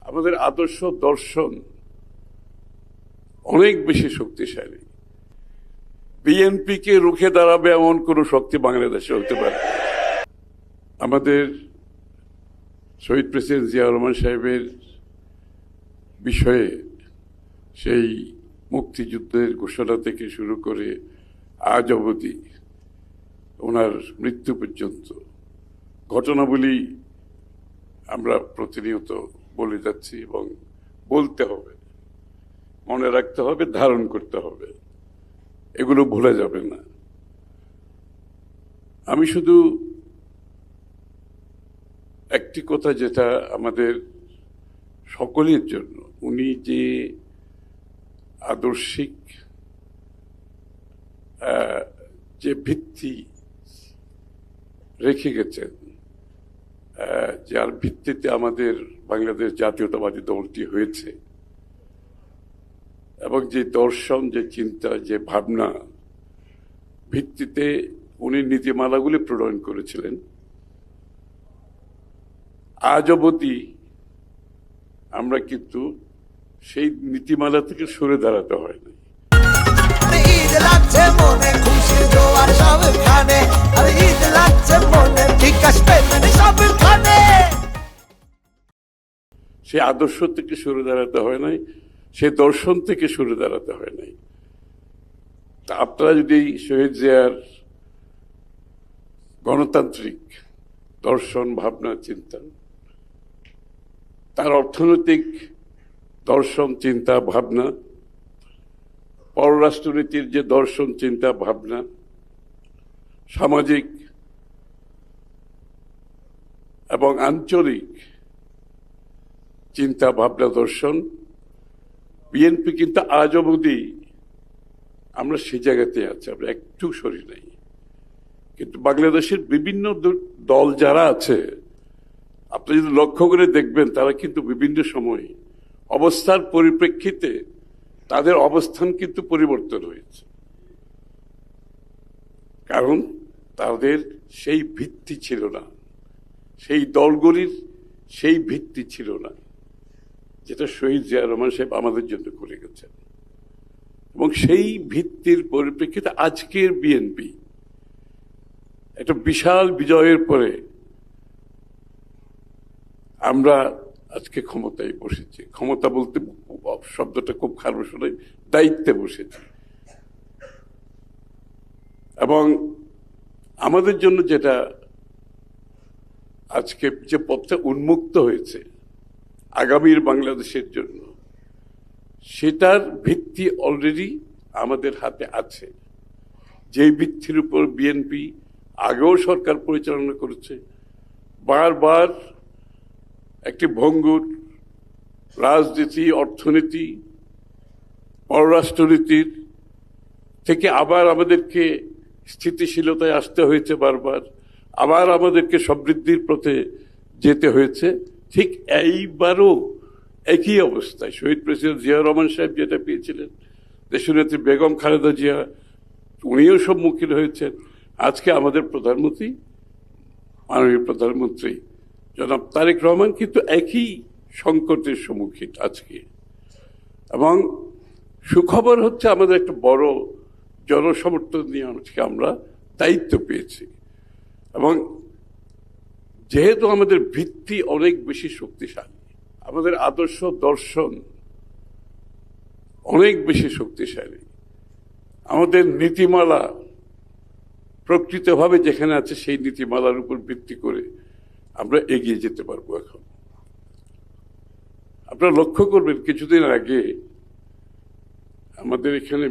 আমাদের আদর্শ দর্শন অনেক বেশি শক্তিশালী। বিএনপিকে রুখে দাঁড়াবে এমন কোন শক্তি বাংলাদেশে হতে পারে। আমাদের শহীদ প্রেসিডেন্ট জিয়াউর রহমান সাহেবের বিষয়ে সেই মুক্তিযুদ্ধের ঘোষণা থেকে শুরু করে আজ অবধি ওনার মৃত্যু পর্যন্ত ঘটনাবলী আমরা প্রতিনিয়ত বলে যাচ্ছি এবং বলতে হবে, মনে রাখতে হবে, ধারণ করতে হবে, এগুলো ভুলে যাবে না। আমি শুধু একটি কথা, যেটা আমাদের সকলের জন্য, উনি যে আদর্শিক যে ভিত্তি রেখে গেছেন, যার ভিত্তিতে আমাদের বাংলাদেশ জাতীয়তাবাদী দলটি হয়েছে, এবং যে দর্শন, যে চিন্তা, যে ভাবনা ভিত্তিতে উনি নীতিমালাগুলি প্রণয়ন করেছিলেন, আজ অবধি আমরা কিন্তু সেই নীতিমালা থেকে সরে দাঁড়াতে হয় না। সে আদর্শ থেকে সরে দাঁড়াতে হয় নাই, সে দর্শন থেকে সরে দাঁড়াতে হয় নাই। তা আপনারা যদি শহীদ জিয়ার গণতান্ত্রিক দর্শন, ভাবনা, চিন্তা, তার অর্থনৈতিক দর্শন, চিন্তা, ভাবনা, পররাষ্ট্রনীতির যে দর্শন, চিন্তা, ভাবনা, সামাজিক এবং আঞ্চলিক চিন্তা, ভাবনা, দর্শন, বিএনপি কিন্তু আজ অবধি আমরা সেই জায়গাতে আছি, আমরা একটু সরি নাই। কিন্তু বাংলাদেশের বিভিন্ন দল যারা আছে, আপনি যদি লক্ষ্য করে দেখবেন, তারা কিন্তু বিভিন্ন সময় অবস্থার পরিপ্রেক্ষিতে তাদের অবস্থান কিন্তু পরিবর্তন হয়েছে। কারণ তাদের সেই ভিত্তি ছিল না, সেই দলগুলির সেই ভিত্তি ছিল না যেটা শহীদ জিয়াউর রহমান সাহেব আমাদের জন্য করে গেছেন। এবং সেই ভিত্তির পরিপ্রেক্ষিতে আজকের বিএনপি একটা বিশাল বিজয়ের পরে আমরা আজকে ক্ষমতায় বসেছি। ক্ষমতা বলতে শব্দটা খুব খারাপ শোনায়, দায়িত্বে বসেছি। এবং আমাদের জন্য যেটা আজকে যে পথটা উন্মুক্ত হয়েছে আগামীর বাংলাদেশের জন্য, সেটার ভিত্তি অলরেডি আমাদের হাতে আছে। যেই ভিত্তির উপর বিএনপি আগেও সরকার পরিচালনা করেছে, বারবার একটি ভঙ্গুর রাজনীতি, অর্থনীতি, পররাষ্ট্রনীতির থেকে আবার আমাদেরকে স্থিতিশীলতায় আসতে হয়েছে, বারবার আবার আমাদেরকে সমৃদ্ধির পথে যেতে হয়েছে। ঠিক এইবারও একই অবস্থায় শহীদ প্রেসিডেন্ট জিয়াউর রহমান সাহেব যেটা পেয়েছিলেন, দেশনেত্রী বেগম খালেদা জিয়া উনিও সম্মুখীন হয়েছেন, আজকে আমাদের প্রধানমন্ত্রী, মাননীয় প্রধানমন্ত্রী জনাব তারেক রহমান কিন্তু একই সংকটের সম্মুখীন আজকে। এবং সুখবর হচ্ছে, আমাদের একটা বড় জনসমর্থন নিয়ে আজকে আমরা দায়িত্ব পেয়েছি। এবং যেহেতু আমাদের ভিত্তি অনেক বেশি শক্তিশালী, আমাদের আদর্শ দর্শন অনেক বেশি শক্তিশালী, আমাদের নীতিমালা প্রকৃতভাবে যেখানে আছে সেই নীতিমালার উপর ভিত্তি করে আমরা এগিয়ে যেতে পারবো। এখন আপনারা লক্ষ্য করবেন, কিছুদিন আগে আমাদের এখানে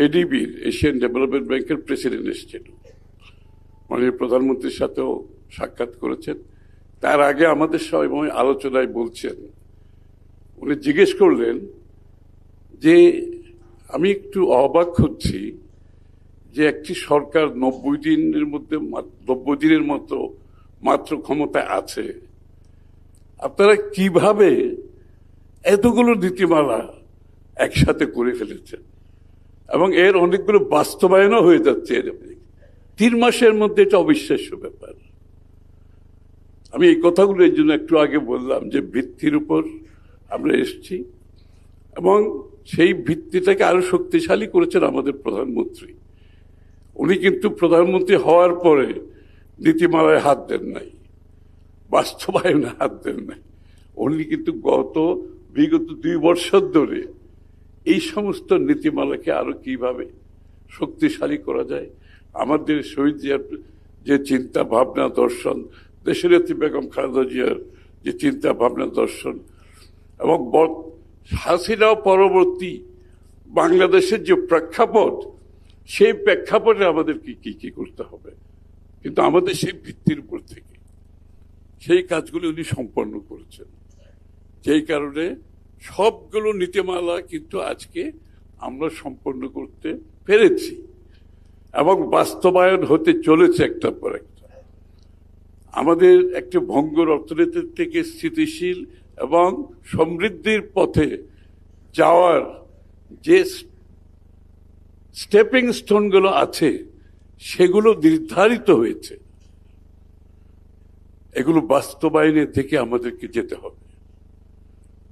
এডিবির, এশিয়ান ডেভেলপমেন্ট ব্যাংকের প্রেসিডেন্ট এসেছিল, মাননীয় প্রধানমন্ত্রীর সাথেও সাক্ষাৎ করেছেন। তার আগে আমাদের সময় আলোচনায় বলছেন, উনি জিজ্ঞেস করলেন যে আমি একটু অবাক হচ্ছি যে একটি সরকার 90 দিনের মতো মাত্র ক্ষমতায় আছে, আপনারা কিভাবে এতগুলো নীতিমালা একসাথে করে ফেলেছেন এবং এর অনেকগুলো বাস্তবায়নও হয়ে যাচ্ছে 3 মাসের মধ্যে। এটা অবিশ্বাস্য ব্যাপার। আমি এই কথাগুলো এই জন্য একটু আগে বললাম যে ভিত্তির উপর আমরা এসেছি, এবং সেই ভিত্তিটাকে আরো শক্তিশালী করেছেন আমাদের প্রধানমন্ত্রী। উনি কিন্তু প্রধানমন্ত্রী হওয়ার পরে নীতিমালায় হাত দেন নাই, বাস্তবায়নে হাত দেন নাই। উনি কিন্তু বিগত 2 বছর ধরে এই সমস্ত নীতিমালাকে আরো কিভাবে শক্তিশালী করা যায়, আমাদের শহীদ জিয়ার যে চিন্তা ভাবনা দর্শন, দেশনেত্রী বেগম খালেদা জিয়ার যে চিন্তা ভাবনা দর্শন, এবং হাসিনা পরবর্তী বাংলাদেশের যে প্রেক্ষাপট, সেই প্রেক্ষাপটে আমাদেরকে কি কি করতে হবে, কিন্তু আমাদের সেই ভিত্তির উপর থেকে সেই কাজগুলো উনি সম্পন্ন করেছেন। যেই কারণে সবগুলো নীতিমালা কিন্তু আজকে আমরা সম্পন্ন করতে পেরেছি এবং বাস্তবায়ন হতে চলেছে একটার পর একটা। আমাদের একটি ভঙ্গুর অর্থনীতি থেকে স্থিতিশীল এবং সমৃদ্ধির পথে যাওয়ার যে স্টেপিং স্টোনগুলো আছে সেগুলো নির্ধারিত হয়েছে, এগুলো বাস্তবায়নের দিকে আমাদেরকে যেতে হবে।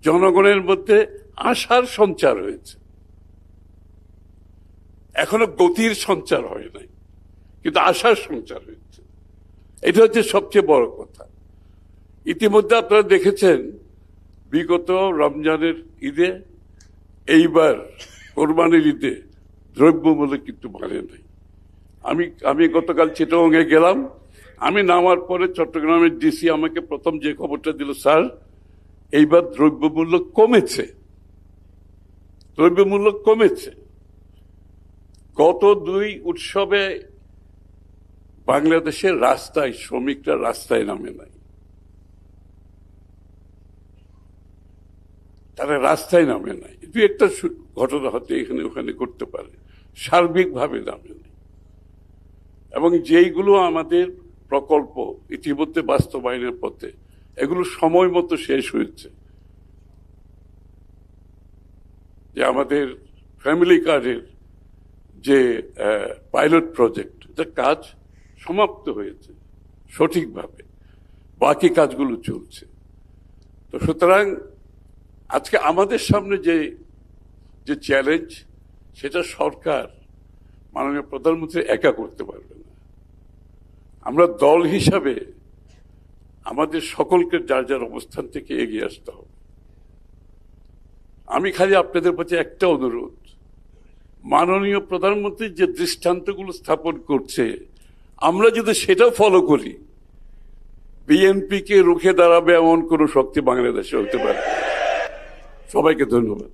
জনগণের মধ্যে আশার সঞ্চার হয়েছে, এখনো গতির সঞ্চার হয় নাই, কিন্তু আশার সঞ্চার হয়েছে। এটা হচ্ছে সবচেয়ে বড় কথা। ইতিমধ্যে আপনারা দেখেছেন বিগত রমজানের ঈদে, এইবার কোরবানির ঈদে দ্রব্যমূল্য কিন্তু বাড়ে নাই। আমি গতকাল চিটাগংয়ে গেলাম, আমি নামার পরে চট্টগ্রামের ডিসি আমাকে প্রথম যে খবরটা দিল, স্যার এইবার দ্রব্যমূল্য কমেছে, দ্রব্যমূল্য কমেছে। গত 2 উৎসবে বাংলাদেশের রাস্তায় শ্রমিকরা রাস্তায় নামে নাই, তারা রাস্তায় নামে নাই। 2-একটা ঘটনা হয়তো এখানে ওখানে করতে পারে, সার্বিকভাবে নামে নাই। এবং যেইগুলো আমাদের প্রকল্প ইতিমধ্যে বাস্তবায়নের পথে, এগুলো সময় মতো শেষ হয়েছে। যে আমাদের ফ্যামিলি কার্ডের যে পাইলট প্রজেক্ট, এটার কাজ সমাপ্ত হয়েছে সঠিকভাবে, বাকি কাজগুলো চলছে। তো সুতরাং আজকে আমাদের সামনে যে চ্যালেঞ্জ, সেটা সরকার মাননীয় প্রধানমন্ত্রী একা করতে পারবে না। আমরা দল হিসাবে আমাদের সকলকে যার যার অবস্থান থেকে এগিয়ে আসতে হবে। আমি খালি আপনাদের কাছে একটা অনুরোধ, মাননীয় প্রধানমন্ত্রী যে দৃষ্টান্তগুলো স্থাপন করছে, আমরা যদি সেটা ফলো করি, বিএনপিকে রুখে দাঁড়াবে এমন কোন শক্তি বাংলাদেশে হতে পারে। সবাইকে ধন্যবাদ।